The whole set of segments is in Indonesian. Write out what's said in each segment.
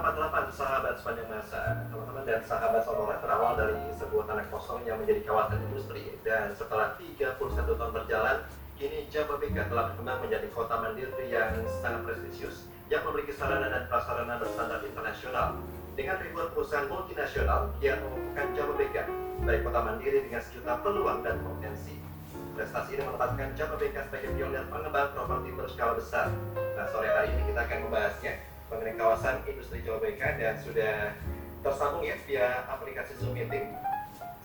88 sahabat sepanjang masa, teman-teman dan sahabat Sonora, berawal dari sebuah tanah kosong yang menjadi kawasan industri, dan setelah 31 tahun berjalan, kini Jababeka telah berkembang menjadi kota mandiri yang sangat prestisius yang memiliki sarana dan prasarana berstandar internasional. Dengan ribuan perusahaan multinasional yang mengukuhkan Jababeka, baik kota mandiri dengan sejuta peluang dan potensi. Prestasi ini menempatkan Jababeka sebagai pionir pengembang properti berskala besar. Nah, sore hari ini kita akan membahasnya mengenai kawasan industri Jababeka, dan sudah tersambung ya via aplikasi Zoom Meeting.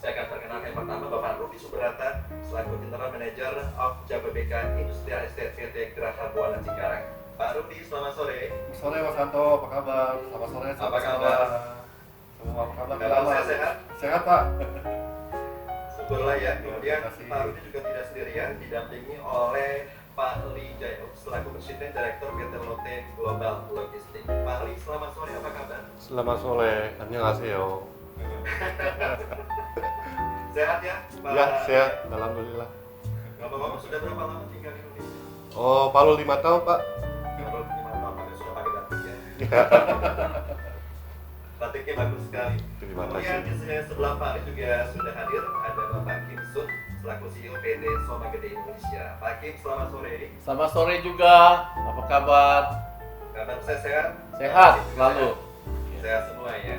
Saya akan perkenalkan yang pertama Bapak Ruby Subrata selaku General Manager of Jababeka Industrial Estate PT Geraha Buana Cikarang. Pak Ruby, selamat sore. Sore Mas Anto, apa kabar? Selamat sore. Apa kabar? Semua apa kabar? Kabar saya sehat? Sehat Pak. Syukurlah ya. Kemudian Pak Rudy juga tidak sendirian, didampingi oleh Pak Lee Jayuk selaku Presiden Direktur PT Lotte Global Logistik. Pak Lee, selamat sore, apa kabar? Selamat sore, annyeonghaseyo. Sehat ya, Pak? Ya, sehat, alhamdulillah. Ngomong-ngomong, sudah berapa lama tinggal di Indonesia? Oh, Palu 5 tahun, Pak. Baru 5 tahun, Pak, sudah pakai batik ya. Ya. Batiknya bagus sekali. Terima Kemudian kasih. di sebelah Pak Lee juga sudah hadir, ada Bapak Kim Sun selaku CEO PT Soma Gede Indonesia. Pak Kim, selamat sore. Selamat sore juga, apa kabar? Kabar saya sehat? Sehat Pak Kim juga selalu. sehat semua ya.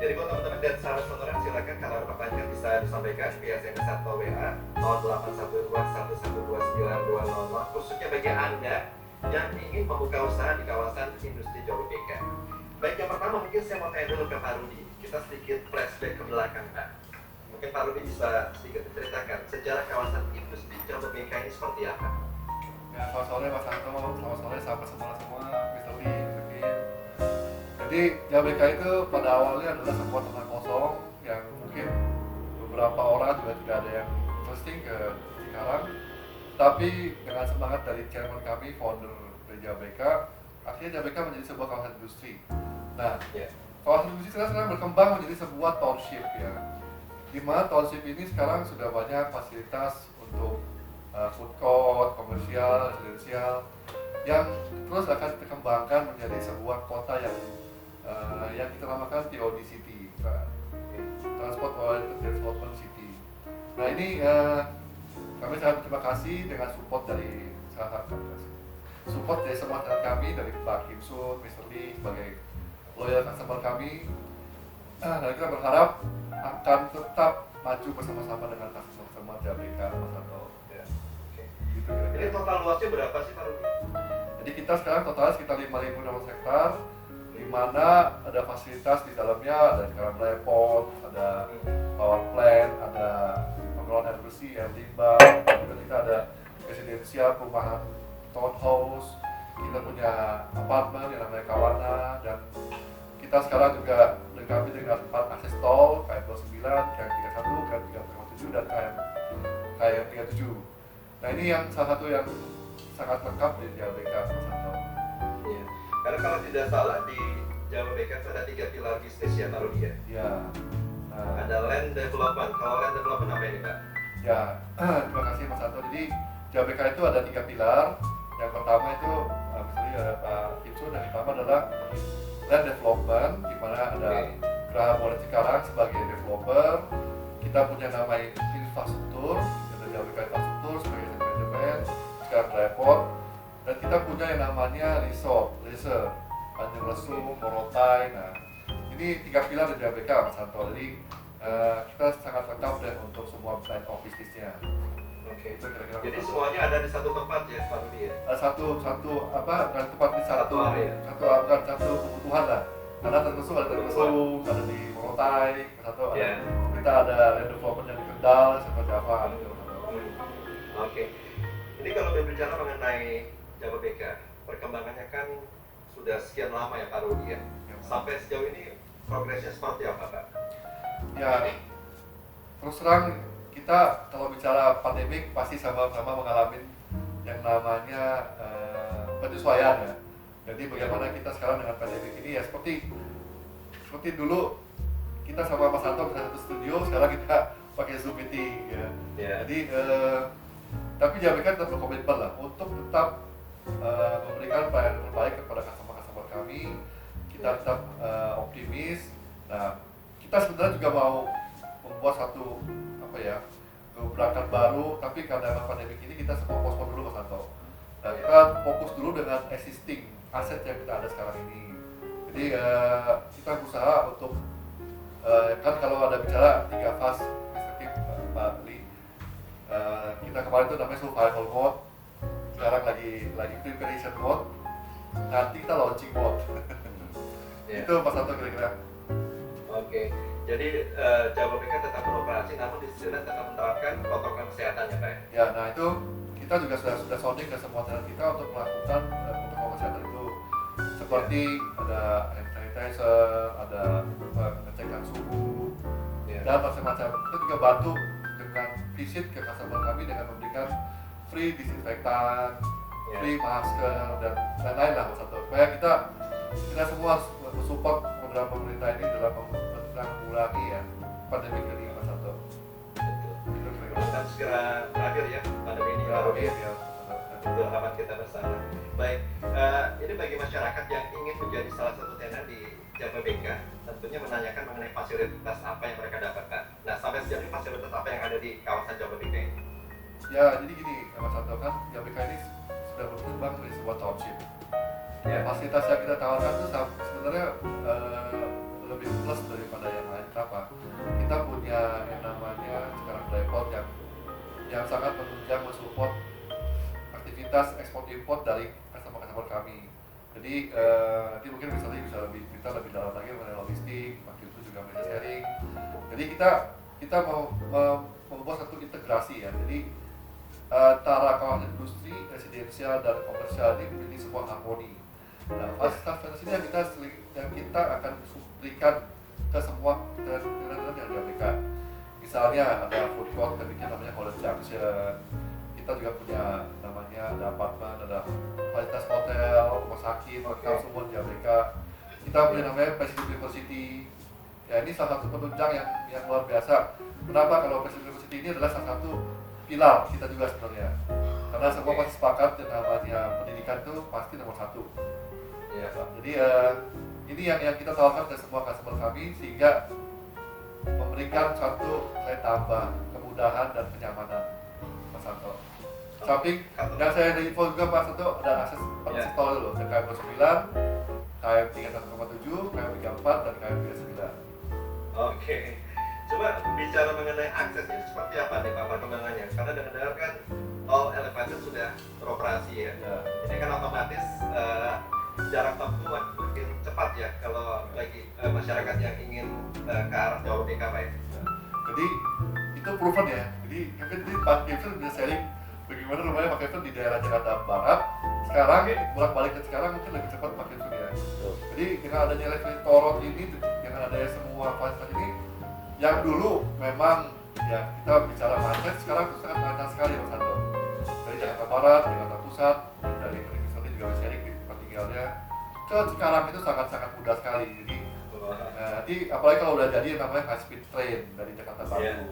Jadi buat teman-teman dan sahabat sonora, silakan kalau ada pertanyaan bisa disampaikan via SMS atau WA 081211292000, khususnya bagi Anda yang ingin membuka usaha di kawasan industri Jababeka. Baik, yang pertama mungkin saya mau tanya dulu ke Pak Rudy. Kita sedikit flashback ke belakang, Pak. Mungkin Pak Rudy bisa sedikit menceritakan sejarah kawasan industri Jababeka ini seperti apa? Ya, selamat sore Mas Anto, selamat sore sahabat semua, Mr. Lee, Mr. Kim. Jadi Jababeka itu pada awalnya adalah sebuah tanah kosong yang mungkin beberapa orang juga tidak ada yang interesting ke Cikarang. Tapi dengan semangat dari chairman kami, founder dari Jababeka, akhirnya Jababeka menjadi sebuah kawasan industri. Nah, Ya. kawasan industri sekarang berkembang menjadi sebuah township ya. Di mana township ini sekarang sudah banyak fasilitas untuk food court, komersial, residensial yang terus akan dikembangkan menjadi sebuah kota yang kita namakan TOD City, Transport Oriented Development City. Nah ini kami sangat berterima kasih dengan support dari semua teman kami, dari Pak Kim Sun, Mr. Lee sebagai loyal customer kami. Dan kita berharap akan tetap maju bersama-sama dengan customer Jababeka, Mas Anto. Ya. Oke. Gitu Ini kira-kira. total luasnya berapa sih Pak Rudy? Jadi kita sekarang totalnya sekitar 5.600 hektar, di mana ada fasilitas di dalamnya, ada sekarang repot, ada power plant, ada pengelolaan air bersih, air limbah, juga kita ada residensial, perumahan townhouse, kita punya apartemen yang namanya Kawana, dan kita sekarang juga dilengkapi dengan 4 akses tol, KM 29, KM 31, KM 357, dan KM 37. Nah ini yang salah satu yang sangat lengkap di Jababeka, Mas Anto. Iya. Karena kalau tidak salah di Jababeka itu ada 3 pilar bisnis ya Pak Rudy ya. Ya, nah, Ada land development. Kalau land development apa ini Pak? ya, terima kasih Mas Anto. Jadi Jababeka itu ada 3 pilar. Yang pertama itu, misalnya ada Pak Kim Sun, yang pertama adalah land development, di mana ada Geraha Buana Cikarang sebagai developer. Kita punya nama infrastruktur, ada Jababeka infrastruktur sebagai manajemen, sekarang repot. Dan kita punya yang namanya resort, leisure, Tanjung Lesung, Morotai. Nah, ini 3 pilar dari Jababeka, Mas Anto. Jadi kita sangat lengkap deh untuk semua line of bisnisnya. Oke. Itu kira-kira. Jadi semuanya ada di satu tempat ya Pak Rudy ya. Satu apa bukan tempat di Satu area. bukan satu kebutuhan lah. Karena termasuk ada Tanjung Lesung, ada di Morotai, satu ada, Ya. kita ada land development yang di Kendal, seperti apa gitu. Oke. Ini kalau berbicara mengenai Jababeka, perkembangannya kan sudah sekian lama ya Pak Rudy ya. Sampai sejauh ini progresnya seperti apa Pak? Ya, terus terang kita kalau bicara pandemik pasti sama-sama mengalami yang namanya penyesuaian ya. Jadi bagaimana kita sekarang dengan pandemik ini ya seperti dulu kita sama Mas Anto bisa satu studio, sekarang kita pakai Zoom meeting ya. Ya. Jadi tapi Jababeka tetap berkomitmen lah untuk tetap memberikan pelayanan terbaik kepada customer kami. kita tetap optimis. Nah, kita sebenarnya juga mau membuat satu apa ya, gebrakan baru, tapi karena pandemi ini kita semua postpone dulu Mas Anto. Nah, kita fokus dulu dengan existing aset yang kita ada sekarang ini. Jadi kita berusaha untuk kan kalau ada bicara 3 fase Mr. Kim, Pak Li, kita kemarin itu namanya survival mode, sekarang lagi preparation mode, nanti kita launching mode. Ya. Itu Mas Anto kira-kira. Oke, jadi Jababeka tetap beroperasi, namun di sisi lain tetap menerapkan protokol kesehatan ya Pak ya? Ya, nah itu kita juga sudah sounding ke semua channel kita untuk melakukan protokol kesehatan itu, seperti ada hand sanitizer, ada pengecekan suhu, dan macam-macam. Kita juga bantu dengan visit ke customer kami dengan memberikan free disinfektan, free masker, dan lain-lain lah Mas Anto, supaya kita semua support program pemerintah ini dalam menanggulangi ya pandemi ini Mas Anto. Mudah-mudahan segera berakhir ya pandemi ini. Itu harapan kita bersama. Baik, ini bagi masyarakat yang ingin menjadi salah satu tenan di Jababeka, tentunya menanyakan mengenai fasilitas apa yang mereka dapatkan. Nah, sampai sejauh ini fasilitas apa yang ada di kawasan Jababeka ini? Ya, jadi gini Mas Anto, kan Jababeka ini sudah berkembang menjadi sebuah township. Ya, fasilitas yang kita tawarkan itu sebenarnya lebih plus daripada yang lain. Kenapa? Kita punya yang namanya sekarang Dayport yang sangat menunjang mensupport aktivitas ekspor import dari customer kami. Jadi nanti mungkin bisa lebih dalam lagi mengenai logistik, makin itu juga bisa sharing. Jadi kita mau membuat satu integrasi ya. Jadi antara kawasan industri, residensial dan komersial ini menjadi sebuah harmoni. Nah, fasilitas ini yang kita akan berikan ke semua tenan-tenan yang Jababeka. Misalnya ada food court, kita bikin namanya College Junction. Kita juga punya namanya ada apartemen, ada fasilitas hotel, rumah sakit, hotel semua di Jababeka. Kita punya namanya Presiden University. Ya, ini salah satu penunjang yang luar biasa. Kenapa? Kalau Presiden University ini adalah salah satu pilar kita juga sebenarnya. Karena semua pasti sepakat yang namanya pendidikan itu pasti nomor 1. Ya, jadi ini yang kita tawarkan ke semua customer kami sehingga memberikan suatu nilai tambah, kemudahan dan kenyamanan Mas Anto. Samping yang saya info juga Mas Anto ada akses tol dulu, ada KM 29, KM 31,7, KM 34 dan KM 39. Oke. Coba bicara mengenai aksesnya seperti apa nih Pak perkembangannya? Karena dengar kan tol elevated sudah beroperasi ya. Ini kan otomatis jarak tempuh makin cepat ya kalau bagi masyarakat yang ingin ke arah Jababeka Pak ya. Jadi itu proven ya. Jadi Pak Kevin bisa sharing bagaimana rumahnya Pak Kevin di daerah Jakarta Barat. Sekarang bolak-balik ke sekarang mungkin lebih cepat Pak Kevin ya. Jadi dengan adanya elektrik torot ini, dengan adanya semua fasilitas ini, yang dulu memang ya kita bicara macet, sekarang itu sangat lancar sekali Mas Anto. Dari Jakarta Barat, Jakarta Pusat, dari Perindustrian juga bisa sharing di tempat tinggalnya. Ke sekarang itu sangat-sangat mudah sekali. Jadi nanti apalagi kalau udah jadi yang namanya high speed train dari Jakarta Batu.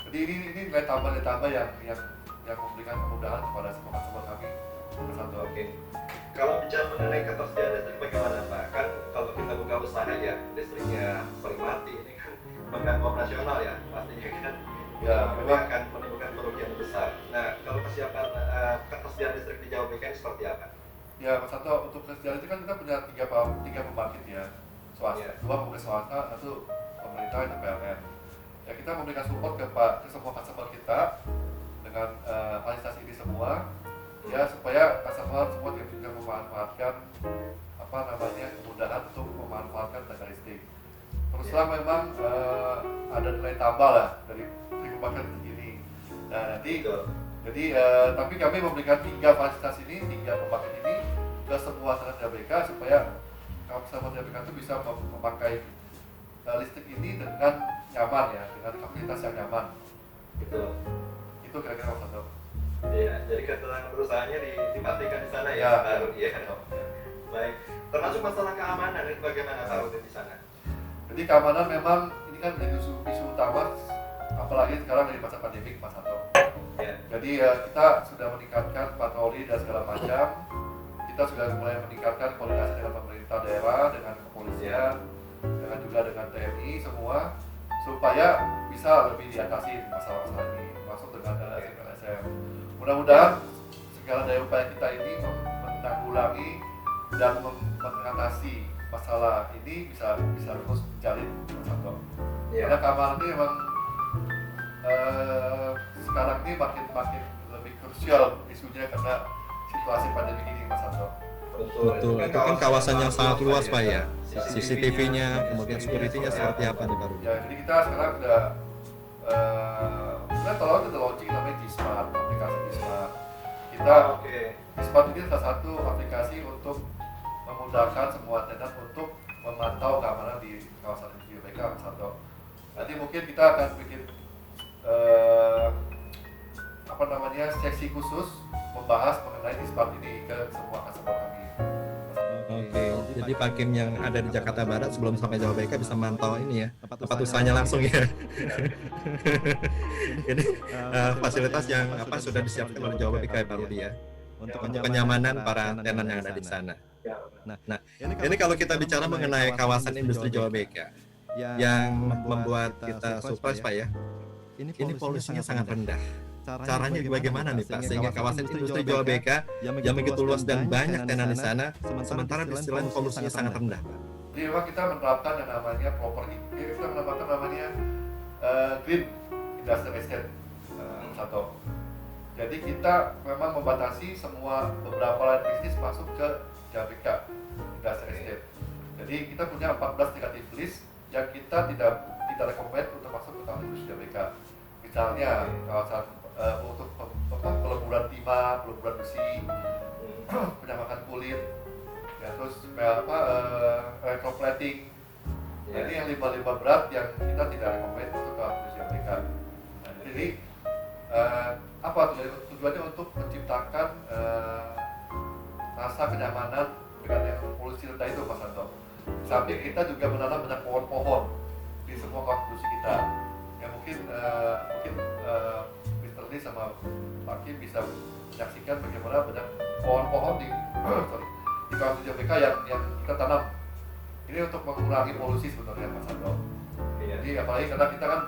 Jadi ini nilai tambah yang memberikan kemudahan kepada semua customer kami. Mas Anto. Oke. Kalau bicara mengenai ketersediaan listrik bagaimana Pak? Kan kalau kita buka usaha ya listriknya sering mati, ini kan mengganggu operasional ya pastinya kan. Ya, memang akan menimbulkan kerugian besar. Nah, kalau kesiapan ketersediaan listrik di Jababeka ini seperti apa? Ya Mas Anto, untuk ketersediaan itu kan kita punya tiga pembangkit ya. Swasta, 2 pembangkit swasta, 1 pemerintah dan PLN. Ya kita memberikan support ke semua customer kita dengan fasilitas ini semua. Ya supaya customer semua juga memanfaatkan kemudahan untuk memanfaatkan tenaga listrik. Terus terang memang ada nilai tambah lah dari pembangkit ini. Nah nanti jadi tapi kami memberikan 3 fasilitas ini, 3 pembangkit ini ke semua tenan Jababeka supaya customer Jababeka itu bisa memakai listrik ini dengan nyaman ya, dengan kapasitas yang nyaman. Betul. Itu kira-kira Mas Anto. Iya, jadi keterangan perusahaannya dipastikan di sana Ya, Pak Rudi ya. Baik, termasuk masalah keamanan itu bagaimana Pak Rudi di sana? Jadi keamanan memang ini kan menjadi isu utama, apalagi sekarang di masa pandemi Mas Anto. Ya. Jadi kita sudah meningkatkan patroli dan segala macam. Kita kita sudah mulai meningkatkan koordinasi dengan pemerintah daerah, dengan kepolisian, dengan juga dengan TNI semua, supaya bisa lebih diatasi masalah-masalah ini, masuk dengan LSM. Mudah-mudahan segala daya upaya kita ini menanggulangi dan mengatasi masalah ini bisa terus menjalin Mas Anto. Karena keamanan ini memang sekarang ini makin lebih krusial isunya karena situasi pandemi ini, Mas Anto. Betul, itu kan kawasan yang sangat luas Pak ya. CCTV-nya, kemudian security-nya seperti apa nih Pak Rudi? Ya, jadi kita sekarang udah launching namanya G-Smart, aplikasi G-Smart. Kita G-Smart ini salah satu aplikasi untuk memudahkan semua tenant untuk memantau keamanan di kawasan GBK, Mas Anto. Nanti mungkin kita akan bikin seksi khusus membahas mengenai G-Smart ini ke semua customer kami. Oke, jadi Pak Kim yang ada di Jakarta Barat sebelum sampai Jawa BK bisa mantau ini ya, tempat usahanya langsung ya. Ini fasilitas yang sudah disiapkan oleh Jawa BK Pak Rudi ya, untuk kenyamanan para tenan yang ada di sana. Nah, ini kalau kita bicara mengenai kawasan industri Jawa BK yang membuat kita surprise Pak ya, ini polusinya sangat rendah. Caranya bagaimana nih Pak sehingga kawasan industri Jawa BK yang begitu luas dan banyak tenan di sana, sementara di sisi lain polusinya sangat rendah Pak? Jadi memang kita menerapkan yang namanya kita menerapkan namanya green industrial estate, satu. Jadi kita memang membatasi semua beberapa lain bisnis masuk ke JBK industrial estate. Jadi kita punya 14 negative list yang kita tidak rekomend untuk masuk ke kawasan industri JBK. Misalnya kawasan untuk peleburan timah, peleburan besi, penyamakan kulit, ya terus electroplating. Nah, ini yang limbah-limbah berat yang kita tidak rekomend untuk ke industri JBK. Nah, jadi tujuannya untuk menciptakan rasa kenyamanan dengan yang polusi rendah itu, Mas Anto. Samping kita juga menanam banyak pohon-pohon di semua kawasan industri kita. Ya mungkin Mr. Lee sama Pak Kim bisa menyaksikan bagaimana banyak pohon-pohon di kawasan JBK yang kita tanam. Ini untuk mengurangi polusi sebenarnya, Mas Anto. Jadi apalagi karena kita kan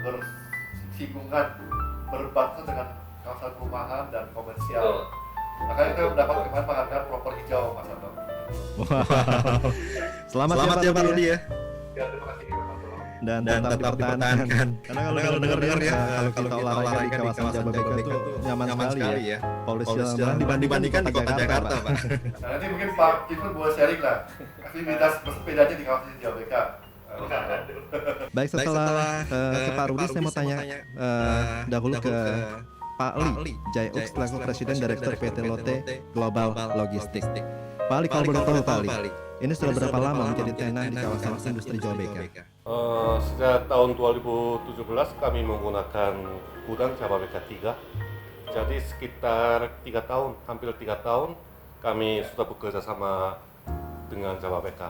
bersinggungan, berbatasan dengan kawasan perumahan dan komersial. Makanya kita mendapat kemarin penghargaan proper hijau, Mas Anto. Wow. Selamat ya Pak Rudi ya. Ya, terima kasih Mas Anto. Dan tetap dipertahankan. Karena kalau dengar ya, kalau kita olahraga di kawasan Jababeka itu nyaman sekali ya. Polusi dibandingkan di kota Jakarta, Pak. Nah, nanti mungkin Pak Kim boleh sharing lah aktivitas bersepedanya di kawasan Jababeka. Baik, setelah ke Pak Rudi saya mau tanya dahulu ke Pak Lee, Jayux selaku Presiden Direktur PT Lotte Global Logistik. Pak Lee, kalau boleh tahu Pak Lee, ini sudah berapa lama menjadi tenan di kawasan industri Jawa BK? Sejak tahun 2017 kami menggunakan gudang Jawa BK 3. Jadi sekitar 3 tahun, hampir 3 tahun kami sudah bekerja sama dengan Jawa BK.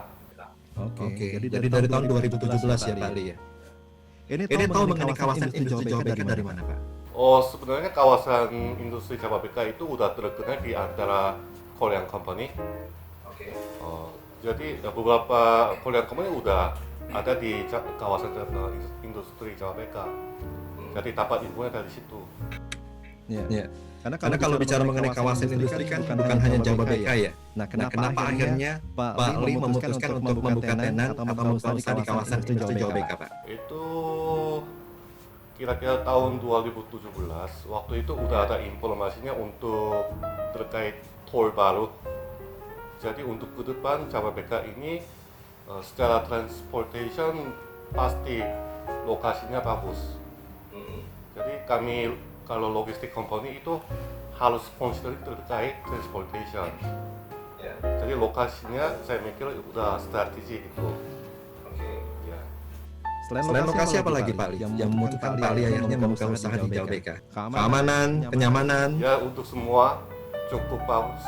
Oke. Jadi dari tahun 2017 ya Pak Lee ya. Ini tahu mengenai kawasan industri Jawa BK dari mana Pak? Oh, sebenarnya kawasan industri Jawa BK itu udah terkenal di antara Korean company. Jadi beberapa Korean company udah ada di kawasan industri Jawa BK. Jadi dapat infonya dari situ. Iya. Karena kalau bicara mengenai kawasan industri kan bukan hanya Jawa BK ya. Nah, kenapa akhirnya Pak Lee memutuskan untuk membuka tenan atau membuka di kawasan industri Jawa BK, Pak? Itu kira-kira tahun 2017. Waktu itu udah ada informasinya untuk terkait tol baru. Jadi untuk ke depan Jawa BK ini secara transportation pasti lokasinya bagus. Jadi kami kalau logistik company itu harus consider terkait transportation. Jadi lokasinya saya mikir udah strategi gitu. Selain lokasi apa lagi Pak Lee yang membutuhkan Pak Lee akhirnya membuka usaha di Jawa BK? Keamanan, kenyamanan. Ya untuk semua cukup bagus.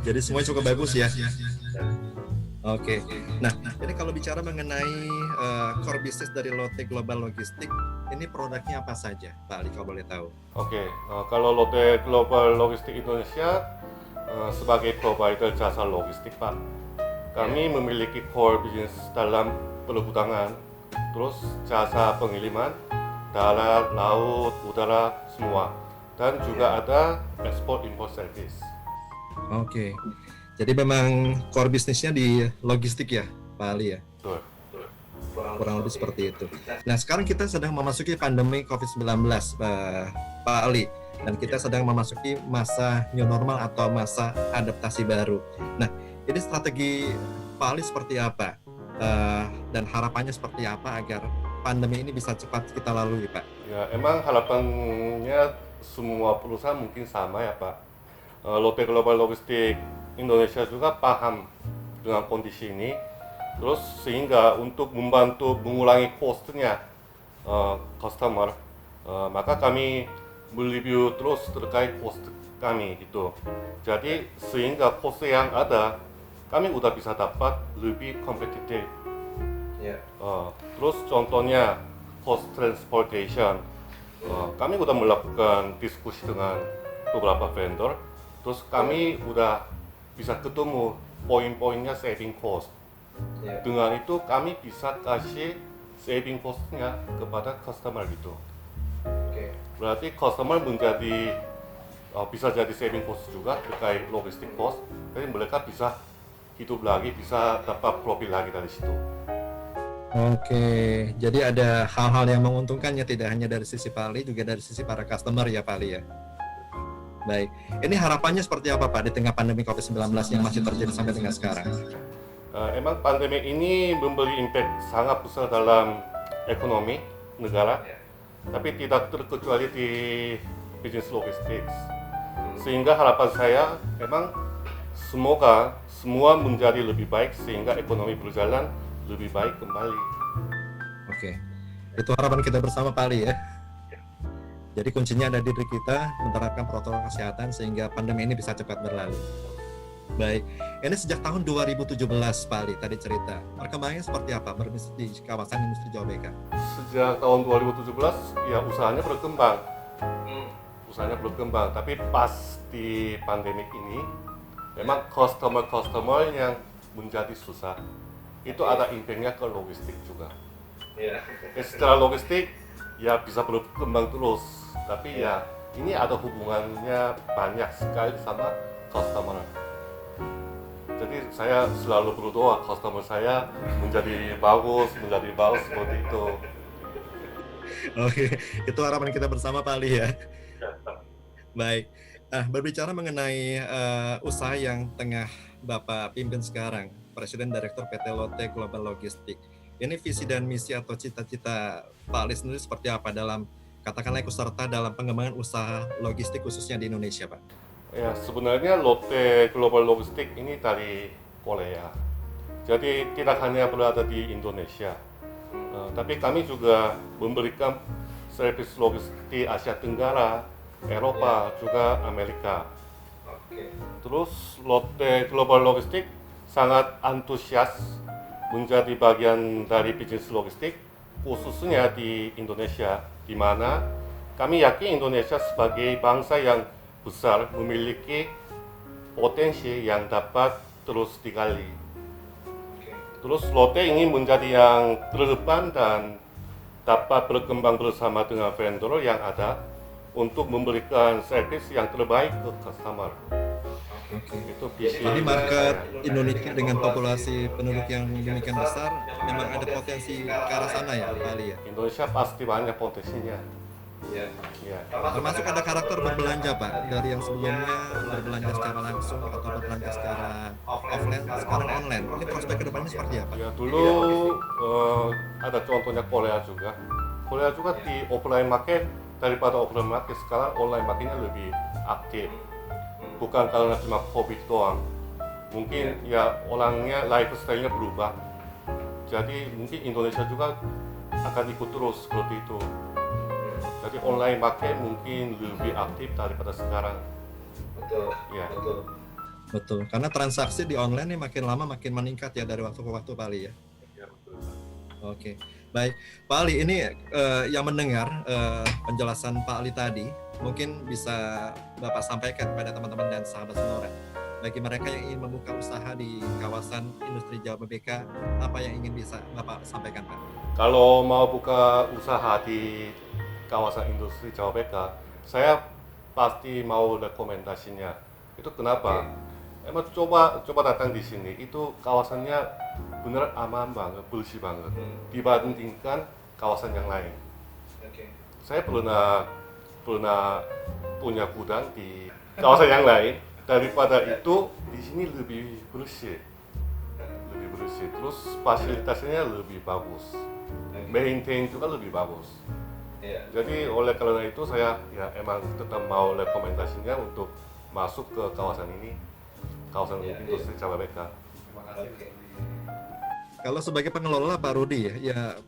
Jadi semuanya cukup bagus ya. Oke. Nah, ini kalau bicara mengenai core business dari Lotte Global Logistik, ini produknya apa saja, Pak Ali, kalau boleh tahu? Oke, kalau Lotte Global Logistik Indonesia sebagai provider jasa logistik, Pak, kami memiliki core business dalam perhutanan, terus jasa pengiriman, darat, laut, udara, semua, dan juga ada ekspor import service. Oke. Jadi memang core bisnisnya di logistik ya, Pak Ali ya? Betul. Kurang lebih seperti itu. Nah, sekarang kita sedang memasuki pandemi COVID-19, Pak Ali. Dan kita sedang memasuki masa new normal atau masa adaptasi baru. Nah, ini strategi Pak Ali seperti apa? Dan harapannya seperti apa agar pandemi ini bisa cepat kita lalui, Pak? Ya, emang harapannya semua perusahaan mungkin sama ya, Pak. Lotte Global Logistik Indonesia juga paham dengan kondisi ini, terus sehingga untuk membantu mengurangi cost-nya customer, maka kami mereview terus terkait cost kami gitu. Jadi sehingga cost yang ada kami udah bisa dapat lebih kompetitif. Terus contohnya cost transportation, kami udah melakukan diskusi dengan beberapa vendor, terus kami udah bisa ketemu poin-poinnya saving cost. Dengan itu kami bisa kasih saving cost-nya kepada customer gitu. Berarti customer menjadi bisa jadi saving cost juga terkait logistik cost, jadi mereka bisa hidup lagi, bisa dapat profit lagi dari situ. Oke, jadi ada hal-hal yang menguntungkannya tidak hanya dari sisi Pak Ali, juga dari sisi para customer ya Pak Ali ya. Baik, ini harapannya seperti apa Pak di tengah pandemi COVID-19 yang masih terjadi sampai dengan sekarang? Emang pandemi ini memberi impact sangat besar dalam ekonomi negara, tapi tidak terkecuali di bisnis logistik. Sehingga harapan saya memang semoga semua menjadi lebih baik sehingga ekonomi berjalan lebih baik kembali. Oke, itu harapan kita bersama Pak Ali ya. Jadi kuncinya ada di diri kita menerapkan protokol kesehatan sehingga pandemi ini bisa cepat berlalu. Baik, ini sejak tahun 2017 Pak Ali tadi cerita. Perkembangannya seperti apa berbisnis di kawasan industri Jawa BK? Sejak tahun 2017 ya usahanya berkembang. Tapi pas di pandemik ini memang customer yang menjadi susah. Itu ada impact-nya ke logistik juga. Secara logistik ya bisa berkembang terus, tapi ya ini ada hubungannya banyak sekali sama customer. Jadi saya selalu berdoa customer saya menjadi bagus seperti itu. Oke, itu harapan kita bersama Pak Ali ya. Baik, berbicara mengenai usaha yang tengah Bapak pimpin sekarang, Presiden Direktur PT Lotte Global Logistik. Ini visi dan misi atau cita-cita Pak Ali sendiri seperti apa dalam katakanlah ikut serta dalam pengembangan usaha logistik khususnya di Indonesia, Pak? Ya sebenarnya Lotte Global Logistik ini dari Korea. Jadi tidak hanya berada di Indonesia, tapi kami juga memberikan servis logistik Asia Tenggara, Eropa, juga Amerika. Terus Lotte Global Logistik sangat antusias menjadi bagian dari bisnis logistik, khususnya di Indonesia, di mana kami yakin Indonesia sebagai bangsa yang besar memiliki potensi yang dapat terus digali. Terus Lotte ingin menjadi yang terdepan dan dapat berkembang bersama dengan vendor yang ada untuk memberikan servis yang terbaik ke customer. Itu visi. Jadi market Indonesia dengan populasi penduduk yang demikian besar memang ada potensi ke arah sana ya Pak Ali ya? Indonesia pasti banyak potensinya. Termasuk ada karakter berbelanja Pak, dari yang sebelumnya berbelanja secara langsung atau berbelanja secara offline, sekarang online. Ini prospek kedepannya seperti apa? Ya dulu ada contohnya Korea juga. Korea juga di offline market daripada offline market, sekarang online marketnya lebih aktif. Bukan karena cuma COVID doang. Mungkin ya orangnya lifestyle-nya berubah. Jadi mungkin Indonesia juga akan ikut terus seperti itu. Jadi online market mungkin lebih aktif daripada sekarang. Betul. Ya. Betul. Betul, karena transaksi di online ini makin lama makin meningkat ya dari waktu ke waktu Pak Ali ya. Ya, betul. Oke, baik Pak Ali, ini yang mendengar penjelasan Pak Ali tadi mungkin bisa Bapak sampaikan kepada teman-teman dan sahabat Sonora. Bagi mereka yang ingin membuka usaha di kawasan industri Jababeka, apa yang ingin bisa Bapak sampaikan Pak? Kalau mau buka usaha di kawasan industri Jababeka, saya pasti mau rekomendasinya. Itu kenapa? Emang coba datang di sini, itu kawasannya benar aman banget, bersih banget dibandingkan kawasan yang lain. Oke. Saya pernah punya gudang di kawasan yang lain. Daripada itu di sini lebih bersih, terus fasilitasnya lebih bagus, maintain juga lebih bagus. Iya. Jadi oleh karena itu saya ya emang tetap mau rekomendasinya untuk masuk ke kawasan ini, kawasan Iya, industri Jababeka. Terima kasih. Oke. Kalau sebagai pengelola Pak Rudi ya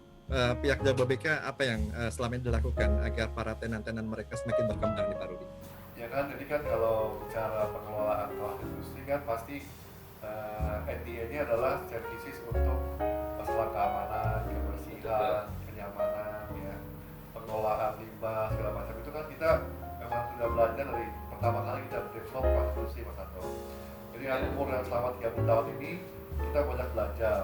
pihak Jababeka apa yang selama ini dilakukan agar para tenan-tenan mereka semakin berkembang nih Pak Rudi? Ya kan, jadi kan kalau bicara pengelolaan kawasan industri kan pasti NDA-nya adalah services untuk masalah keamanan, kebersihan, kenyamanan, ya, pengelolaan limbah segala macam itu kan kita memang sudah belajar dari pertama kali kita develop kawasan industri Mas Anto. Jadi yang umur yang selama 30 tahun ini kita banyak belajar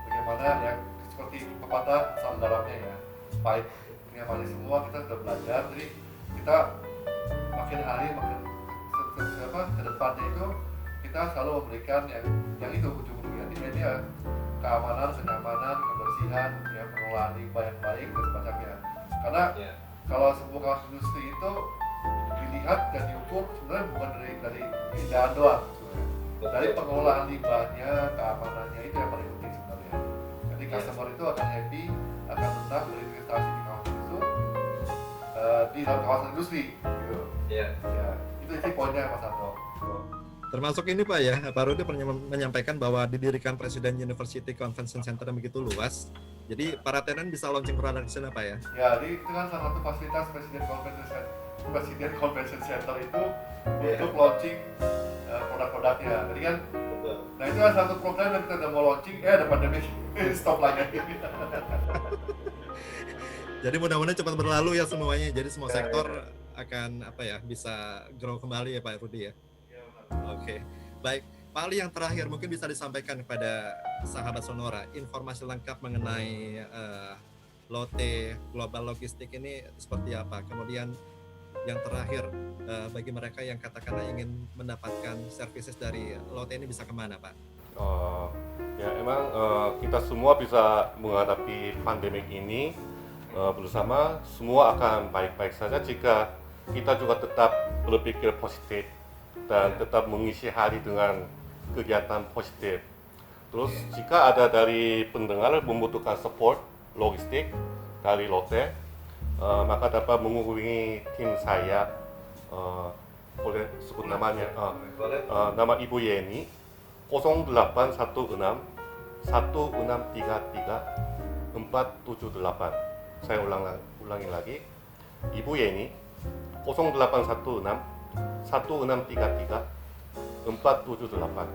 bagaimana ya seperti pepatah sal garamnya ya, pahit punya manis semua kita sudah belajar. Jadi kita makin hari makin ke depannya itu kita selalu memberikan yang itu ujung-ujungnya dia keamanan, kenyamanan, kebersihan, ya pengelolaan limbah yang baik dan semacamnya. Karena kalau sebuah kawasan industri itu dilihat dan diukur sebenarnya bukan dari keindahan doang, sebenarnya. Dari pengelolaan limbahnya, keamanannya itu yang paling penting sebenarnya. Jadi customer itu akan happy, akan senang berinvestasi di kawasan itu di dalam kawasan industri gitu. Ya, itu sih poinnya Mas Anto. Termasuk ini Pak ya, Pak Rudi pernah menyampaikan bahwa didirikan Presiden University Convention Center yang begitu luas. Jadi para tenan bisa launching produk di sana Pak ya? Ya, jadi itu kan salah satu fasilitas Presiden Convention Center itu untuk launching produk-produknya. Jadi kan, nah itu kan satu program yang kita udah mau launching, ada pandemi stop lagi. Jadi mudah-mudahan cepat berlalu ya semuanya. Jadi semua sektor akan bisa grow kembali ya Pak Rudi ya. Oke, baik. Pak Ali, yang terakhir mungkin bisa disampaikan kepada sahabat Sonora informasi lengkap mengenai Lotte Global Logistik ini seperti apa. Kemudian yang terakhir bagi mereka yang katakanlah ingin mendapatkan services dari Lotte ini bisa kemana Pak? Ya emang kita semua bisa menghadapi pandemik ini bersama, semua akan baik-baik saja jika kita juga tetap berpikir positif dan tetap mengisi hari dengan kegiatan positif. Terus jika ada dari pendengar membutuhkan support logistik dari Lotte, maka dapat menghubungi tim saya, boleh sebut namanya, nama Ibu Yeni 0816 1633 478. Saya ulangi lagi, Ibu Yeni 0816 1633 478.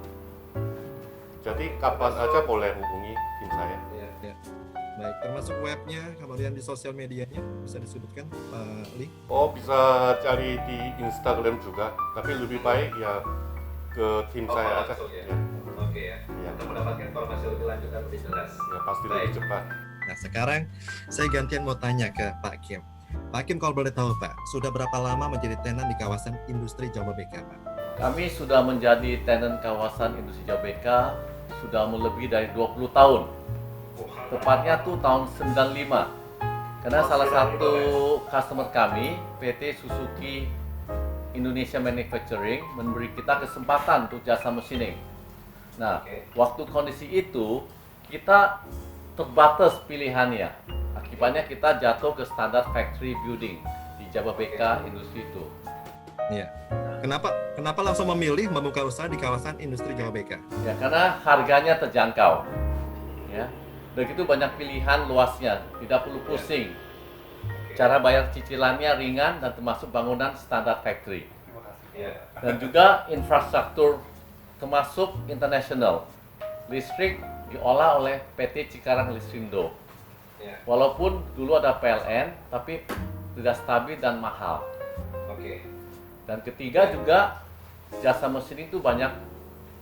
Jadi kapan aja boleh hubungi tim saya. Ya. Baik, termasuk webnya, kemudian di sosial medianya bisa disebutkan Pak Li? Oh, bisa cari di Instagram juga, tapi lebih baik ya ke tim saya aja. Ya. Oke ya. Untuk mendapatkan informasi lebih lanjut dan lebih jelas. Ya pasti lebih cepat. Nah sekarang saya gantian mau tanya ke Pak Kim. Pak Kim, kalau boleh tahu Pak, sudah berapa lama menjadi tenan di kawasan industri Jababeka Pak? Kami sudah menjadi tenan kawasan industri Jababeka sudah melebihi dari 20 tahun. Tepatnya tuh tahun 95. Karena salah satu customer kami, PT Suzuki Indonesia Manufacturing, memberi kita kesempatan untuk jasa machining. Nah, waktu kondisi itu kita terbatas pilihannya. Akibatnya kita jatuh ke standar factory building di Jababeka industri itu. Iya. Kenapa langsung memilih membuka usaha di kawasan industri Jababeka? Ya, karena harganya terjangkau. Ya. Begitu banyak pilihan luasnya, tidak perlu pusing. Cara bayar cicilannya ringan dan termasuk bangunan standar factory. Terima kasih. Dan juga infrastruktur termasuk internasional. Listrik diolah oleh PT Cikarang Listrindo. Ya. Walaupun dulu ada PLN, tapi tidak stabil dan mahal. Oke. Dan ketiga juga jasa mesin itu banyak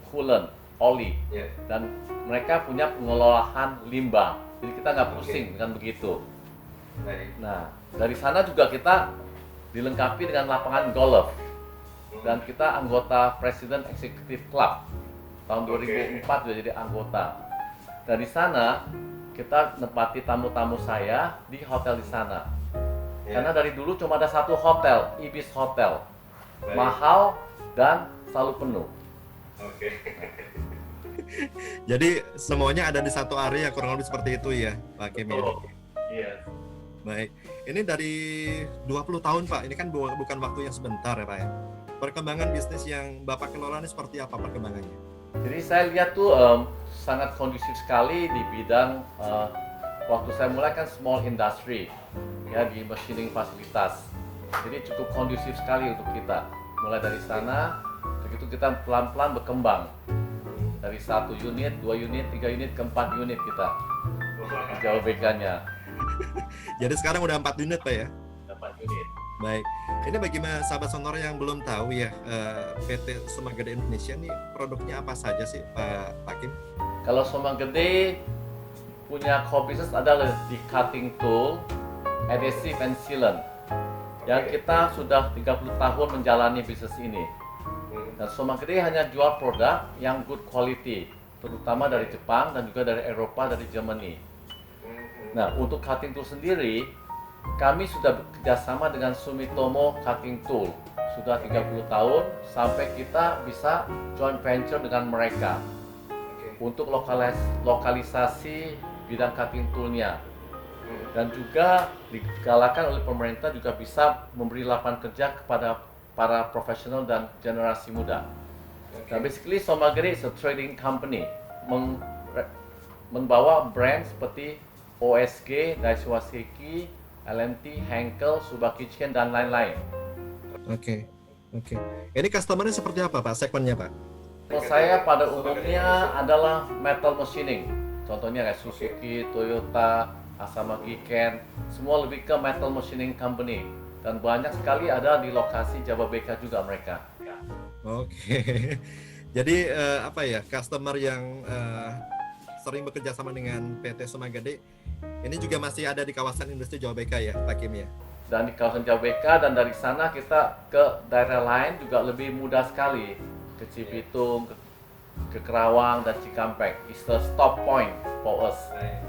coolant, oli, Ya. dan mereka punya pengelolaan limbah. Jadi kita nggak pusing Oke. dengan begitu. Baik. Nah, dari sana juga kita dilengkapi dengan lapangan golf. Dan kita anggota President Executive Club. Tahun Oke. 2004 sudah jadi anggota. Dari sana kita nempati tamu-tamu saya di hotel di sana. Ya. Karena dari dulu cuma ada satu hotel, Ibis Hotel. Baik. Mahal dan selalu penuh. Oke. Jadi semuanya ada di satu area kurang lebih seperti itu ya, Pak Kim ya. Iya. Baik. Ini dari 20 tahun Pak. Ini kan bukan waktu yang sebentar ya Pak ya. Perkembangan bisnis yang Bapak kelola ini seperti apa perkembangannya? Jadi saya lihat tuh sangat kondusif sekali di bidang waktu saya mulai kan small industry ya di machining fasilitas. Jadi cukup kondusif sekali untuk kita. Mulai dari sana, begitu kita pelan-pelan berkembang dari 1 unit, 2 unit, 3 unit ke 4 unit kita di Jawa BK-nya Jadi sekarang udah 4 unit Pak ya. 4 unit. Baik. Ini bagi sahabat Sonora yang belum tahu ya, PT Soma Gede Indonesia ini produknya apa saja sih Pak Kim? Kalau Soma Gede punya core business adalah di cutting tool, adhesive and sealant. Yang kita sudah 30 tahun menjalani bisnis ini. Dan Soma Gede hanya jual produk yang good quality, terutama dari Jepang dan juga dari Eropa, dari Germany. Nah, untuk cutting tool sendiri, kami sudah bekerjasama dengan Sumitomo Cutting Tool. Sudah 30 tahun, sampai kita bisa joint venture dengan mereka untuk lokalisasi bidang cutting toolnya. Dan juga digalakan oleh pemerintah juga bisa memberi lapangan kerja kepada para profesional dan generasi muda. Dan basically Soma Gede is a trading company, membawa brand seperti OSG, Daiso Waseki, LMT, Henkel, Tsubaki Chain, dan lain-lain. Oke. Ini customernya seperti apa Pak? Segmennya Pak? Kalau saya pada umumnya adalah metal machining. Contohnya kayak Suzuki, Toyota, Asama Giken, semua lebih ke metal machining company. Dan banyak sekali ada di lokasi Jawa BK juga mereka. Oke. Jadi apa ya, customer yang sering bekerja sama dengan PT Soma Gede ini juga masih ada di kawasan industri Jawa BK ya, Pak Kim ya? Dan di kawasan Jawa BK, dan dari sana kita ke daerah lain juga lebih mudah sekali. Ke Cibitung, ke Kerawang, dan Cikampek. It's the stop point for us.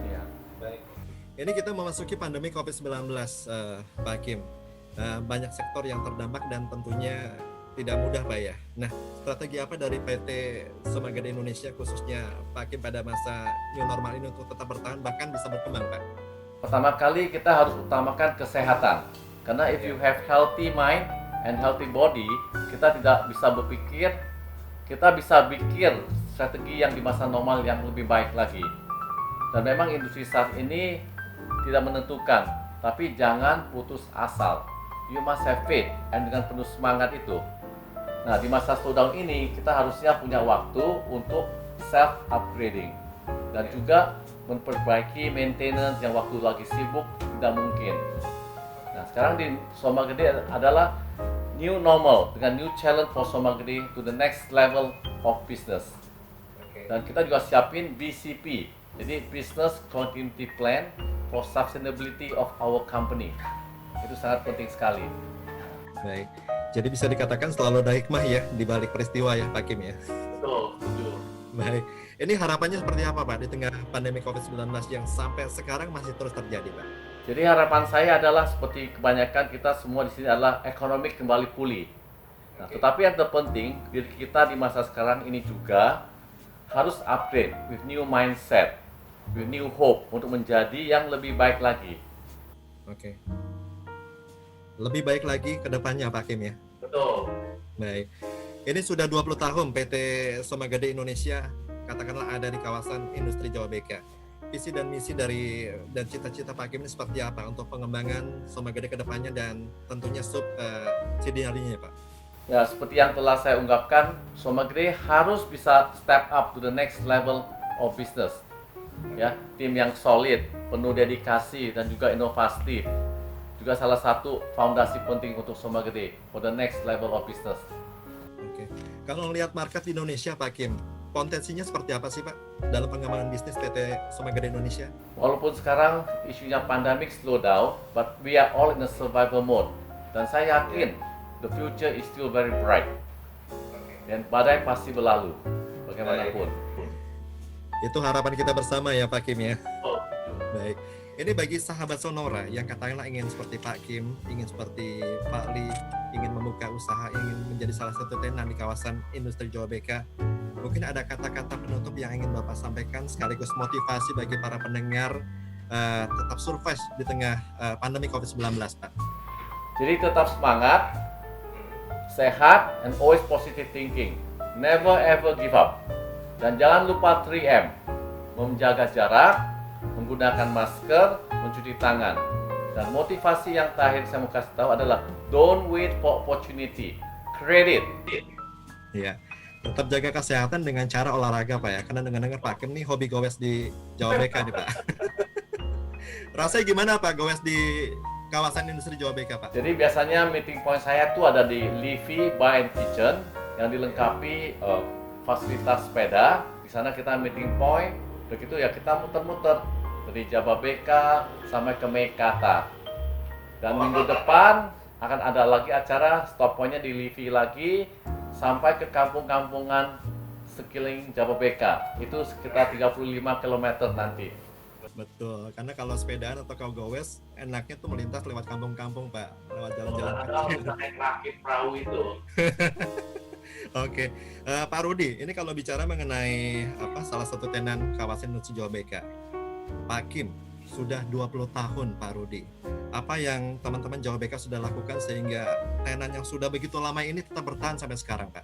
Ya. Baik. Ini kita memasuki pandemi COVID-19, Pak Kim. Banyak sektor yang terdampak dan tentunya tidak mudah Pak ya. Nah, strategi apa dari PT Soma Gede Indonesia khususnya Pak Kim pada masa new normal ini untuk tetap bertahan bahkan bisa berkembang Pak? Pertama kali kita harus utamakan kesehatan. Karena if you have healthy mind and healthy body, kita tidak bisa berpikir, kita bisa pikir strategi yang di masa normal yang lebih baik lagi. Dan memang industri saat ini tidak menentukan, tapi jangan putus asal. You must have faith, and dengan penuh semangat itu. Nah, di masa slowdown ini kita harusnya punya waktu untuk self upgrading dan juga memperbaiki maintenance yang waktu lagi sibuk tidak mungkin. Nah, sekarang di Soma Gede adalah new normal dengan new challenge for Soma Gede to the next level of business. Dan kita juga siapin BCP, jadi Business Continuity Plan for Sustainability of our company. Itu sangat penting sekali. Baik, jadi bisa dikatakan selalu ada hikmah ya di balik peristiwa ya Pak Kim ya? Betul. Baik, ini harapannya seperti apa Pak di tengah pandemi COVID-19 yang sampai sekarang masih terus terjadi Pak? Jadi harapan saya adalah seperti kebanyakan kita semua di sini adalah ekonomi kembali pulih. Nah, tetapi yang terpenting diri kita di masa sekarang ini juga harus upgrade with new mindset, with new hope untuk menjadi yang lebih baik lagi. Oke. Lebih baik lagi ke depannya Pak Kim ya? Betul. Baik. Ini sudah 20 tahun PT Soma Gede Indonesia katakanlah ada di kawasan industri Jawa BK. Visi dan misi dan cita-cita Pak Kim ini seperti apa untuk pengembangan Soma Gede ke depannya dan tentunya subsidiarinya Pak? Ya, seperti yang telah saya ungkapkan, Soma Gede harus bisa step up to the next level of business. Ya, tim yang solid, penuh dedikasi dan juga inovatif. Juga salah satu fondasi penting untuk Soma Gede for the next level of business. Oke. Kalau melihat market di Indonesia, Pak Kim, potensinya seperti apa sih, Pak, dalam pengembangan bisnis PT Soma Gede Indonesia? Walaupun sekarang isunya pandemic slow down, but we are all in a survival mode. Dan saya yakin the future is still very bright. Dan badai pasti berlalu, bagaimanapun. Itu harapan kita bersama ya, Pak Kim ya. Baik. Ini bagi sahabat Sonora yang katakanlah ingin seperti Pak Kim, ingin seperti Pak Lee, ingin membuka usaha, ingin menjadi salah satu tenan di kawasan industri Jawa BK. Mungkin ada kata-kata penutup yang ingin Bapak sampaikan sekaligus motivasi bagi para pendengar tetap survive di tengah pandemi COVID-19, Pak. Jadi tetap semangat, sehat, and always positive thinking. Never ever give up. Dan jangan lupa 3M, menjaga jarak, menggunakan masker, mencuci tangan. Dan motivasi yang terakhir saya mau kasih tahu adalah don't wait for opportunity, create it. Iya. Tetap jaga kesehatan dengan cara olahraga, Pak ya. Karena dengar Pak Kim nih hobi gowes di Jawa BK nih, Pak. Rasanya gimana Pak gowes di kawasan industri Jawa BK, Pak? Jadi biasanya meeting point saya tuh ada di Livi Bar and Kitchen yang dilengkapi fasilitas sepeda. Di sana kita meeting point, begitu ya kita muter-muter dari Jababeka sampai ke Meikata. Dan minggu depan akan ada lagi acara stop pointnya di Livi lagi sampai ke kampung-kampungan sekeliling Jababeka. Itu sekitar 35 km nanti. Betul, karena kalau sepedaan atau kau gowes enaknya tuh melintas lewat kampung-kampung, Pak, lewat jalan-jalan kecil. Naik rakit perahu itu. Oke, Pak Rudi, ini kalau bicara mengenai salah satu tenan kawasan industri Jawa BK, Pak Kim sudah 20 tahun, Pak Rudi. Apa yang teman-teman Jawa BK sudah lakukan sehingga tenan yang sudah begitu lama ini tetap bertahan sampai sekarang, Pak?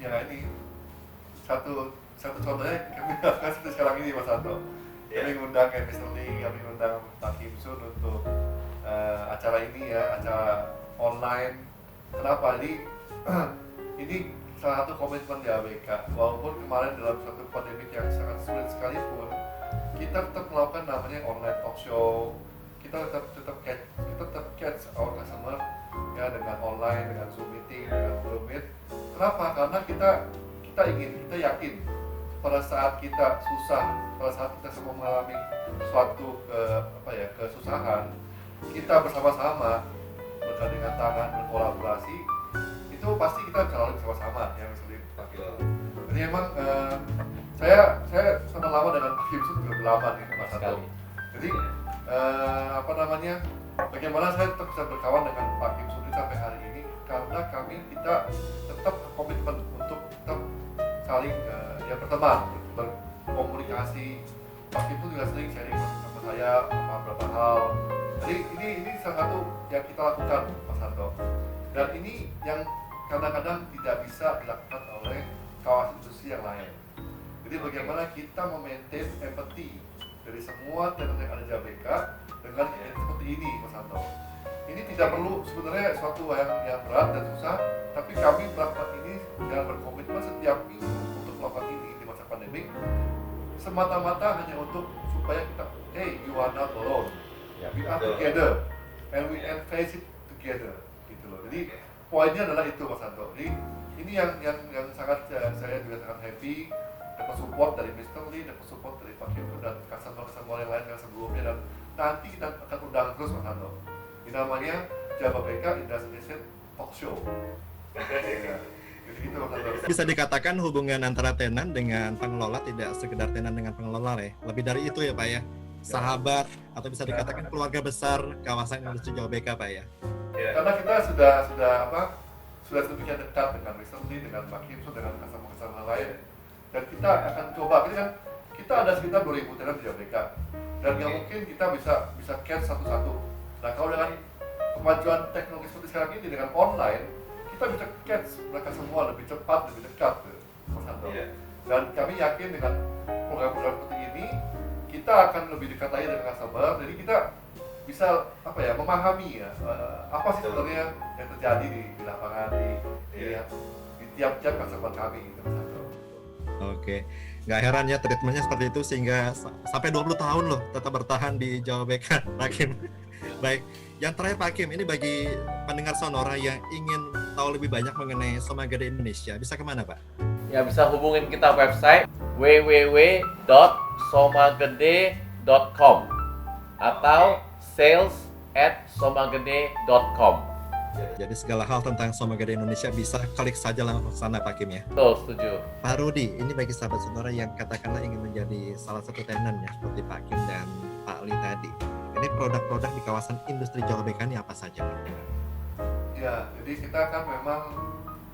Ya ini satu contohnya kami lakukan seperti sekarang ini, Mas Anto. Kami ngundang kayak Mr. Lee, kami ngundang Pak Kim Sun untuk acara ini ya, acara online. Kenapa? Ini salah satu komitmen di ABK. Walaupun kemarin dalam satu pandemi yang sangat sulit sekalipun, kita tetap melakukan namanya online talk show. Kita tetap catch our customer ya dengan online, dengan Zoom meeting, dengan Google Meet. Kenapa? Karena kita yakin pada saat kita susah, pada saat kita semua mengalami suatu kesusahan, kita bersama-sama bergandengan tangan, berkolaborasi, itu pasti kita bisa lalui bersama-sama ya, misalnya. Jadi emang saya teman lama dengan Pak Kim Sun juga lama nih, Mas Anto. Jadi bagaimana saya tetap bisa berkawan dengan Pak Kim Sun sampai hari ini karena kita tetap komitmen untuk tetap saling berteman, berkomunikasi. Pak Kim Sun juga sering sharing sama saya beberapa hal. Jadi ini salah satu yang kita lakukan, Mas Anto. Dan ini yang kadang-kadang tidak bisa dilakukan oleh kawasan industri yang lain. Jadi bagaimana kita memaintain empathy dari semua tenan yang ada di JBK dengan seperti ini, Mas Anto. Ini tidak perlu sebenarnya suatu yang berat dan susah, tapi kami melakukan ini dengan berkomitmen setiap minggu untuk melakukan ini di masa pandemi, semata-mata hanya untuk supaya kita, hey, you are not alone, we are together, and we can face it together, gitu loh. Jadi poinnya adalah itu, Mas Anto. Jadi ini yang sangat saya juga sangat happy dapat support dari Mr. Lee, dapat support dari Pak Kim dan customer yang lain yang sebelumnya, dan nanti kita akan undang terus, Mas Anto. Ini namanya Jababeka Industry Talk Show. Ya, gitu, Mas Anto. Bisa dikatakan hubungan antara tenan dengan pengelola tidak sekedar tenan dengan pengelola ya, lebih dari itu ya Pak ya, sahabat atau bisa dikatakan keluarga besar kawasan industri Jawa BK, Pak ya. Karena kita sudah sedemikian dekat dengan Mr. Lee, dengan Pak Kim Sun, dengan customer lain. Dan kita akan coba, kita ada sekitar 2.000 tenan di JBK, dan yang mungkin kita bisa catch satu-satu. Nah, kalau dengan kemajuan teknologi seperti sekarang ini dengan online, kita bisa catch mereka semua lebih cepat, lebih dekat, Mas Anto. Dan kami yakin dengan program-program seperti ini, kita akan lebih dekat lagi dengan customer. Jadi kita bisa apa ya, memahami ya apa sih sebenarnya yang terjadi di lapangan di tiap-tiap customer kami gitu Mas Anto. Oke, nggak heran ya treatmentnya seperti itu sehingga sampai 20 tahun loh tetap bertahan di Jawa BK, Pak Kim. Baik, yang terakhir Pak Kim, ini bagi pendengar Sonora yang ingin tahu lebih banyak mengenai Somagede Indonesia, bisa kemana Pak? Ya, bisa hubungin kita website www.somagede.com atau sales@somagede.com. Jadi segala hal tentang Somagede Indonesia bisa klik saja langsung sana Pak Kim ya. Betul, setuju. Pak Rudi, ini bagi sahabat Sonora yang katakanlah ingin menjadi salah satu tenan ya, seperti Pak Kim dan Pak Ali tadi. Ini produk-produk di kawasan industri Jawa BK ini apa saja Pak? Ya, jadi kita kan memang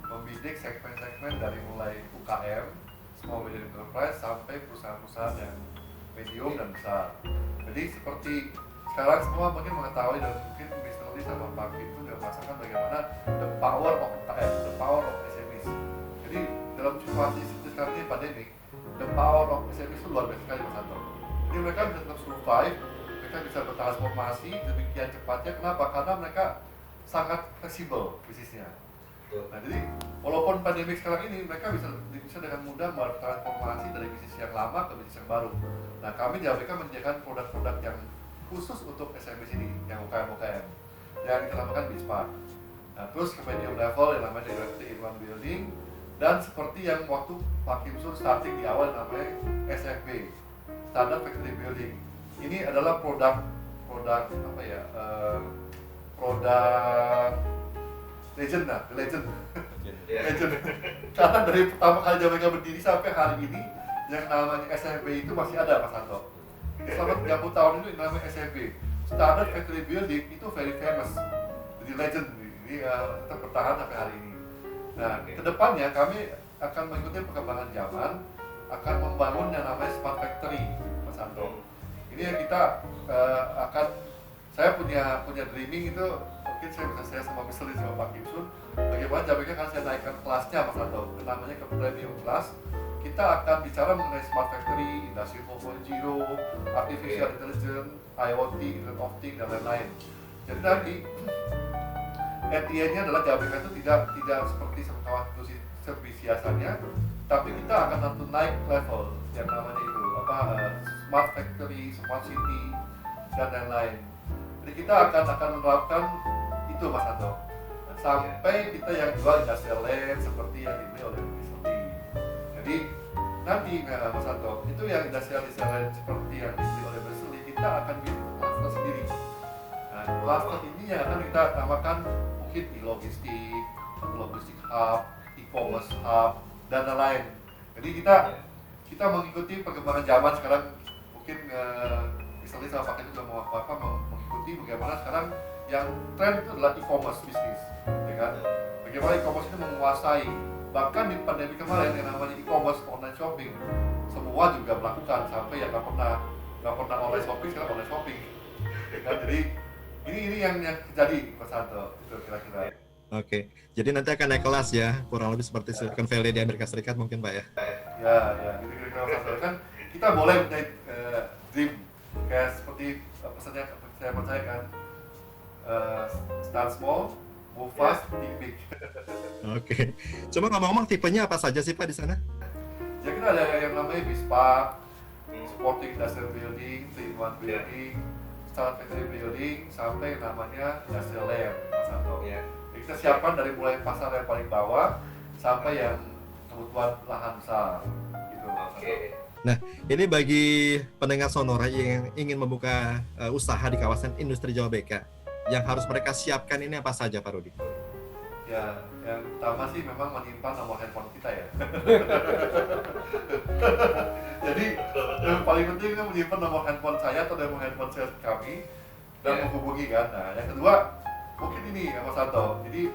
membidik segmen-segmen dari mulai UKM, small medium enterprise sampai perusahaan-perusahaan yang medium dan besar. Jadi seperti sekarang semua mungkin mengetahui dan mungkin Mr. Lee sama Pak Kim itu sudah merasakan bagaimana the power of UKM, the power of SMEs. Jadi dalam situasi sekarang ini pandemi, the power of SMEs itu luar biasa sekali Mas Anto. Jadi mereka bisa tetap survive, mereka bisa bertransformasi demikian cepatnya. Kenapa? Karena mereka sangat fleksibel bisnisnya. Nah, jadi walaupun pandemi sekarang ini mereka bisa dengan mudah bertransformasi dari bisnis yang lama ke bisnis yang baru. Nah, kami di ABK menyediakan produk-produk yang khusus untuk SME ini, yang UKM-UKM yang kita namakan Bispark. Nah, terus ke medium level yang namanya Directly in One Building, dan seperti yang waktu Pak Kim Sun starting di awal namanya SFB, Standard Factory Building. Ini adalah produk apa ya? Produk legend lah, legend. Karena dari pertama kali mereka berdiri sampai hari ini yang namanya SFB itu masih ada Mas Anto. Selama 30 tahun itu yang namanya SFB, Standard Factory Building, itu very famous, jadi legend, ini tetap bertahan sampai hari ini. Nah, kedepannya kami akan mengikuti perkembangan zaman, akan membangun yang namanya Smart Factory Mas Anto. Ini yang kita saya punya dreaming itu, mungkin saya bisa share sama Mr. Lee sama Pak Kim Sun, bagaimana Jabeka akan saya naikkan kelasnya Mas Anto, namanya ke premium class. Kita akan bicara mengenai Smart Factory, Industri 4.0, Artificial Intelligence, IoT, Internet of Things, dan lain-lain. Jadi nanti RTA-nya adalah Jabeka itu tidak seperti seperti biasanya, tapi kita akan tentu naik level yang namanya itu Smart Factory, Smart City, dan lain-lain. Jadi kita akan menerapkan itu Mas Anto, sampai kita yang jual industrial land seperti yang dibeli oleh Mr. Lee. Jadi nanti Mas Anto, itu yang industrial land seperti yang dibeli oleh Mr. Lee, kita akan bikin cluster sendiri. Nah, cluster ini yang akan kita namakan mungkin logistik hub, e-commerce hub, dan lain-lain. Jadi kita mengikuti perkembangan zaman sekarang. Mungkin misalnya sama Pak Kim sudah mengikuti bagaimana sekarang yang tren itu adalah e-commerce bisnis, ya kan? Bagaimana e-commerce itu menguasai, bahkan di pandemi kemarin yang namanya e-commerce online shopping, semua juga melakukan, sampai yang nggak pernah online shopping sekarang online shopping, ya kan? Jadi ini yang terjadi Mas Santo, itu kira-kira. Oke, jadi nanti akan naik kelas ya, kurang lebih seperti Silicon Valley di Amerika Serikat mungkin Pak ya? Ya, gitu kira-kira Mas Santo. Kan kita boleh punya dream, kayak seperti pesannya saya percaya kan, start small, move fast, think big. Oke, coba ngomong-ngomong tipenya apa saja sih Pak di sana? Ya, kita ada yang namanya Bispark, Supporting Industrial Building, 3-in-1 Building, Standard Factory Building, sampai namanya Industrial Land Mas Santo. Jadi kita siapkan dari mulai pasar yang paling bawah sampai yang kebutuhan lahan besar gitu Mas Santo. Nah, ini bagi pendengar Sonora yang ingin membuka usaha di kawasan industri Jawa BK, yang harus mereka siapkan ini apa saja Pak Rudi? Ya, yang pertama sih memang menyimpan nomor handphone kita ya. Jadi yang paling penting itu menyimpan nomor handphone saya atau nomor handphone sales kami dan menghubungi kan. Nah, yang kedua mungkin ini ya Mas Santo. Jadi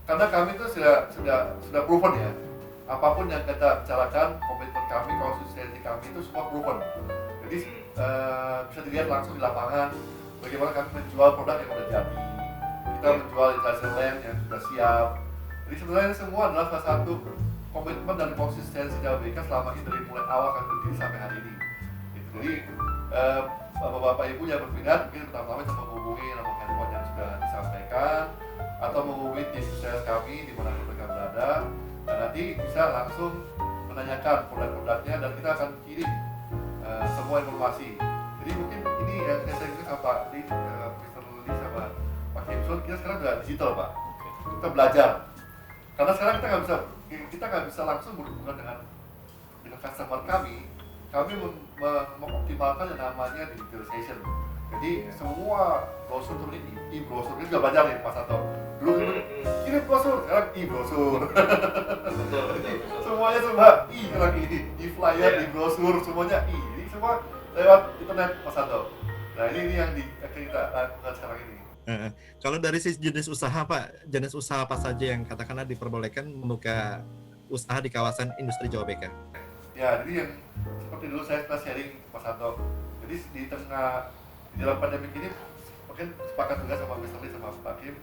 karena kami itu sudah proven ya. Apapun yang kita bicarakan, komitmen kami, konsistensi kami itu semua proven. Jadi bisa dilihat langsung di lapangan bagaimana kami menjual produk yang sudah jadi, kita menjual industrial land yang sudah siap. Jadi sebenarnya semua adalah salah satu komitmen dan konsistensi Jabeka selama ini dari mulai awal kami berdiri sampai hari ini. Gitu. Jadi Bapak-bapak ibu yang berminat mungkin pertama-tama bisa menghubungi nomor handphone yang sudah disampaikan atau menghubungi tim sales kami di mana mereka berada, dan nanti bisa langsung menanyakan produk-produknya dan kita akan kirim semua informasi. Jadi mungkin ini yang saya ingin sama Pak Di, Mr. Luli sama Pak Kimson, kita sekarang sudah digital Pak. Kita belajar. Karena sekarang kita nggak bisa langsung berhubungan dengan customer kami mengoptimalkan yang namanya digitalization. Jadi semua brosur seperti e-brosur, ini juga belajar nih Pak Santo. Dulu kirim brosur, sekarang e-brosur. Semuanya semua lagi e-flyer, e-brosur, semuanya ini semua lewat internet Pak Santo. Nah ini yang kita lakukan sekarang ini. Kalau dari sisi jenis usaha Pak, jenis usaha apa saja yang katakanlah diperbolehkan membuka usaha di kawasan industri Jawa BK? Ya, jadi yang seperti dulu saya pernah sharing Pak Santo. Jadi di dalam pandemi ini mungkin sepakat juga sama Mr. Lee sama Pak Kim,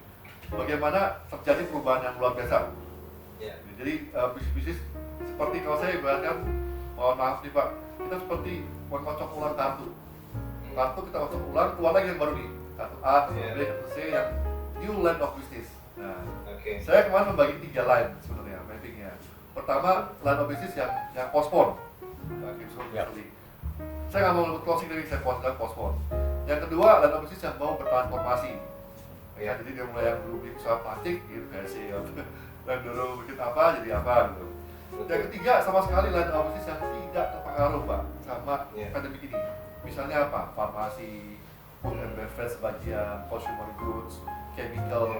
bagaimana terjadi perubahan yang luar biasa. Yeah. Jadi bisnis-bisnis seperti kalau saya ibaratkan, mohon maaf nih Pak, kita seperti mengocok ulang kartu. Kartu kita kocok ulang, keluar lagi yang baru nih. Kartu A, kartu B, kartu C yang new line of business. Nah, saya kemarin membagi 3 line sebenarnya mappingnya. Pertama, line of business yang postpone. Saya nggak mau closing dari saya postpone. Yang kedua, line of business yang mau bertransformasi. Ya, jadi dia mulai yang dulu bikin usaha plastik, gitu kayak sih. Dan dulu bikin apa, jadi apa gitu. Yang ketiga, sama sekali line of business yang tidak terpengaruh Pak sama pandemi ini. Misalnya apa? Farmasi, food and beverage sebagian, consumer goods, chemical.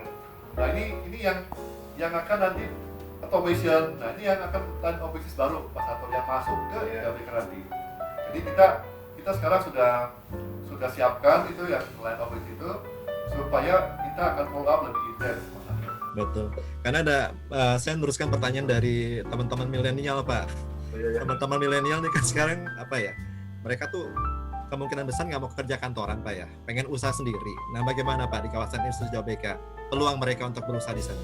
Nah ini yang akan nanti automation. Nah ini yang akan line of business baru Pak Santo yang masuk ke JBK nanti. Jadi kita sekarang sudah siapkan itu yang line of business itu supaya kita akan follow up lebih intens. Betul. Karena saya meneruskan pertanyaan dari teman-teman milenial Pak. Teman-teman milenial nih kan sekarang apa ya? Mereka tuh kemungkinan besar nggak mau kerja kantoran Pak ya, pengen usaha sendiri. Nah bagaimana Pak di kawasan industri Jawa BK peluang mereka untuk berusaha di sana?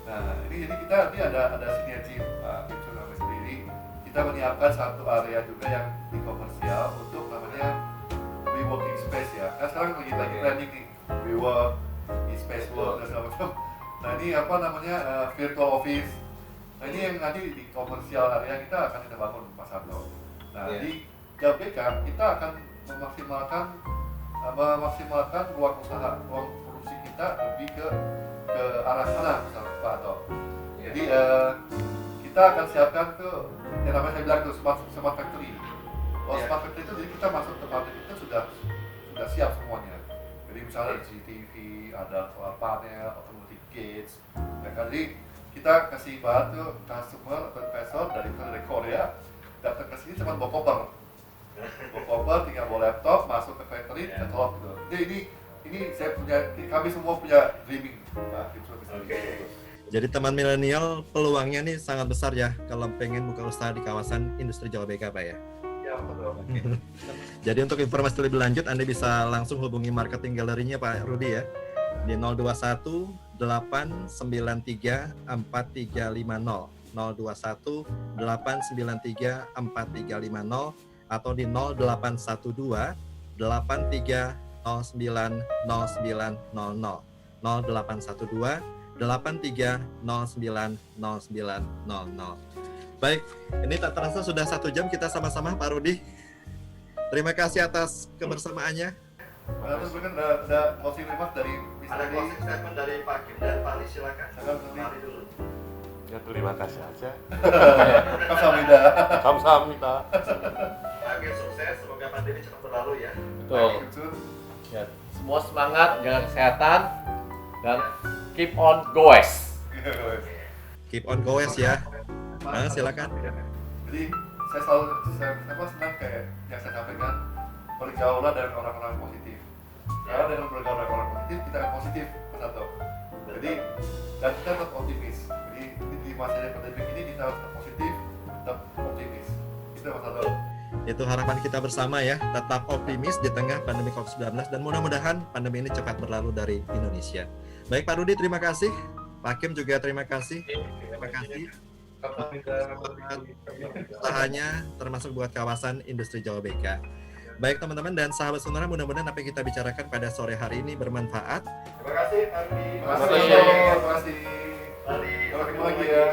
Nah ini jadi kita nanti ada sinergi Pak Kimson kami sendiri. Kita menyiapkan satu area juga yang di komersial untuk namanya WeWorking Space ya. Nah sekarang lagi trending nih WeWork, Space Work dan segala macam. Nah ini apa namanya virtual office. Nah ini yang nanti di komersial area kita akan kita bangun Pak Santo. Nah di JBK kita akan memaksimalkan ruang usaha, ruang produksi kita lebih ke arah sana misalnya Pak Anto. Jadi kita akan siapkan ke yang namanya saya bilang itu smart factory. Kalau smart factory itu jadi kita masuk ke pabrik itu sudah siap semuanya. Jadi misalnya ada CCTV, ada solar panel, automatic gates. Nah, jadi kita kasih bahan ke customer atau investor dari Korea datang ke sini cuma bawa koper. Tinggal bawa laptop masuk ke factory dan tolong gitu. Jadi ini kami semua punya dreaming Pak Kimson. Jadi teman milenial peluangnya nih sangat besar ya kalau pengen buka usaha di kawasan industri Jawa BK Pak ya. Ya betul. Jadi untuk informasi lebih lanjut Anda bisa langsung hubungi marketing galerinya Pak Rudi ya di 021 893 4350 021 893 4350 atau di 0812 8309 0900 0812 8309 0900. Baik, ini tak terasa sudah 1 jam kita sama-sama Pak Rudi. Terima kasih atas kebersamaannya. Terus mungkin ada closing remarks dari Ada closing statement dari Pak Kim dan Pak Lee, silakan. Mari dulu. Ya terima kasih aja. Kamsahamnida. Kamsahamnida. Oke, sukses. Semoga pandemi cepat berlalu ya. Betul. Ya, semua semangat, jaga kesehatan dan keep on goes. Keep on goes ya. Silakan. Jadi saya selalu senang kayak yang saya sampaikan, bergaulah dengan orang-orang positif. Karena dengan bergaul dengan orang positif kita akan positif bersatu. Jadi dan kita tetap optimis. Jadi di masa yang pandemi ini kita harus tetap positif, tetap optimis. Itu bersatu. Itu harapan kita bersama ya, tetap optimis di tengah pandemi COVID-19 dan mudah-mudahan pandemi ini cepat berlalu dari Indonesia. Baik Pak Rudi, terima kasih. Pak Kim juga terima kasih. Terima kasih. Usahanya termasuk buat kawasan industri Jawa BK. Baik teman-teman dan sahabat Sonora, mudah-mudahan apa yang kita bicarakan pada sore hari ini bermanfaat. Terima kasih Pak Rudi. Terima kasih. Mari Ketemu lagi ya.